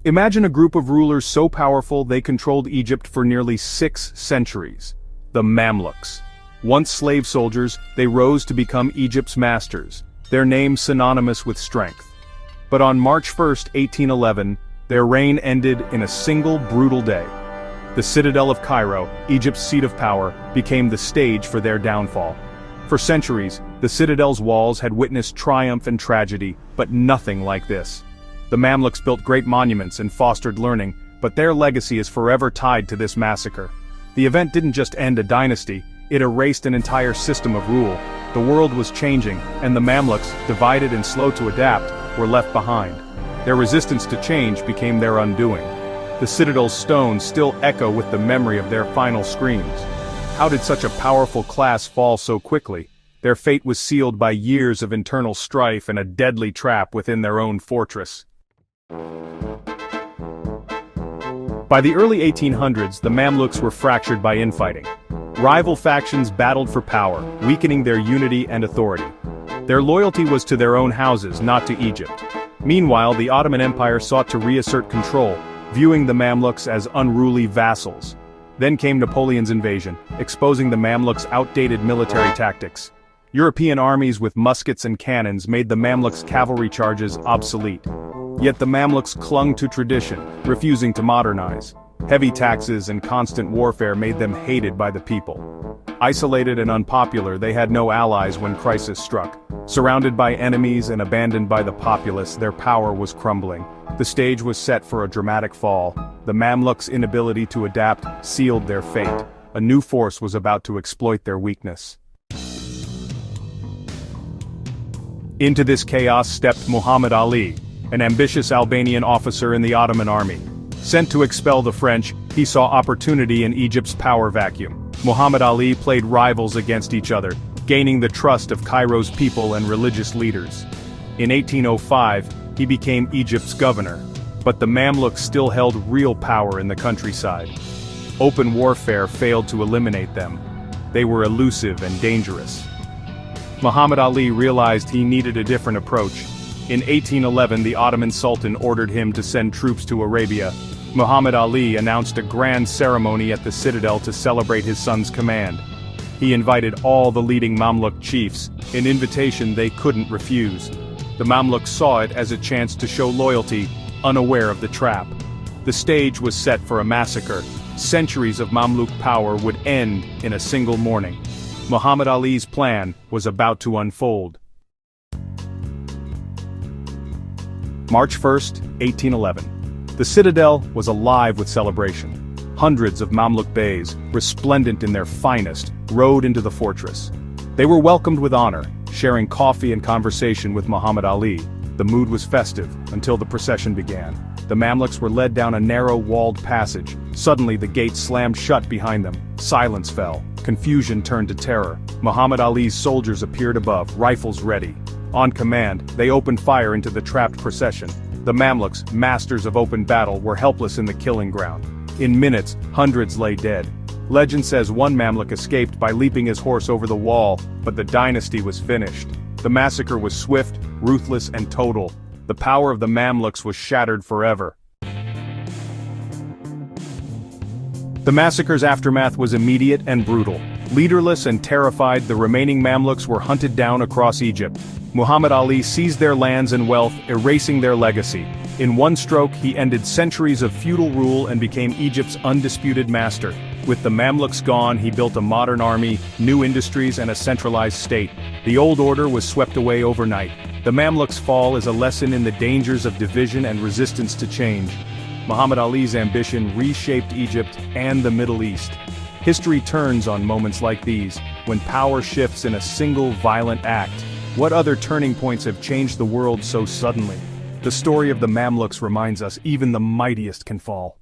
Imagine a group of rulers so powerful they controlled Egypt for nearly 6 centuries. The Mamluks. Once slave soldiers, they rose to become Egypt's masters, their name synonymous with strength. But on March 1, 1811, their reign ended in a single brutal day. The Citadel of Cairo, Egypt's seat of power, became the stage for their downfall. For centuries, the Citadel's walls had witnessed triumph and tragedy, but nothing like this. The Mamluks built great monuments and fostered learning, but their legacy is forever tied to this massacre. The event didn't just end a dynasty, it erased an entire system of rule. The world was changing, and the Mamluks, divided and slow to adapt, were left behind. Their resistance to change became their undoing. The Citadel's stones still echo with the memory of their final screams. How did such a powerful class fall so quickly? Their fate was sealed by years of internal strife and a deadly trap within their own fortress. By the early 1800s, the Mamluks were fractured by infighting. Rival factions battled for power, weakening their unity and authority. Their loyalty was to their own houses, not to Egypt. Meanwhile, the Ottoman Empire sought to reassert control, viewing the Mamluks as unruly vassals. Then came Napoleon's invasion, exposing the Mamluks' outdated military tactics. European armies with muskets and cannons made the Mamluks' cavalry charges obsolete. Yet the Mamluks clung to tradition, refusing to modernize. Heavy taxes and constant warfare made them hated by the people. Isolated and unpopular, they had no allies when crisis struck. Surrounded by enemies and abandoned by the populace, their power was crumbling. The stage was set for a dramatic fall. The Mamluks' inability to adapt sealed their fate. A new force was about to exploit their weakness. Into this chaos stepped Muhammad Ali, an ambitious Albanian officer in the Ottoman army. Sent to expel the French, he saw opportunity in Egypt's power vacuum. Muhammad Ali played rivals against each other, gaining the trust of Cairo's people and religious leaders. In 1805, he became Egypt's governor, but the Mamluks still held real power in the countryside. Open warfare failed to eliminate them. They were elusive and dangerous. Muhammad Ali realized he needed a different approach. In 1811, the Ottoman Sultan ordered him to send troops to Arabia. Muhammad Ali announced a grand ceremony at the Citadel to celebrate his son's command. He invited all the leading Mamluk chiefs, an invitation they couldn't refuse. The Mamluks saw it as a chance to show loyalty, unaware of the trap. The stage was set for a massacre. Centuries of Mamluk power would end in a single morning. Muhammad Ali's plan was about to unfold. March 1, 1811. The Citadel was alive with celebration. Hundreds of Mamluk beys, resplendent in their finest, rode into the fortress. They were welcomed with honor, sharing coffee and conversation with Muhammad Ali. The mood was festive, until the procession began. The Mamluks were led down a narrow, walled passage. Suddenly the gates slammed shut behind them. Silence fell. Confusion turned to terror. Muhammad Ali's soldiers appeared above, rifles ready. On command, they opened fire into the trapped procession. The Mamluks, masters of open battle, were helpless in the killing ground. In minutes, hundreds lay dead. Legend says one Mamluk escaped by leaping his horse over the wall, but the dynasty was finished. The massacre was swift, ruthless, and total. The power of the Mamluks was shattered forever. The massacre's aftermath was immediate and brutal. Leaderless and terrified, the remaining Mamluks were hunted down across Egypt. Muhammad Ali seized their lands and wealth, erasing their legacy. In one stroke, he ended centuries of feudal rule and became Egypt's undisputed master. With the Mamluks gone, he built a modern army, new industries, and a centralized state. The old order was swept away overnight. The Mamluks' fall is a lesson in the dangers of division and resistance to change. Muhammad Ali's ambition reshaped Egypt and the Middle East. History turns on moments like these, when power shifts in a single violent act. What other turning points have changed the world so suddenly? The story of the Mamluks reminds us even the mightiest can fall.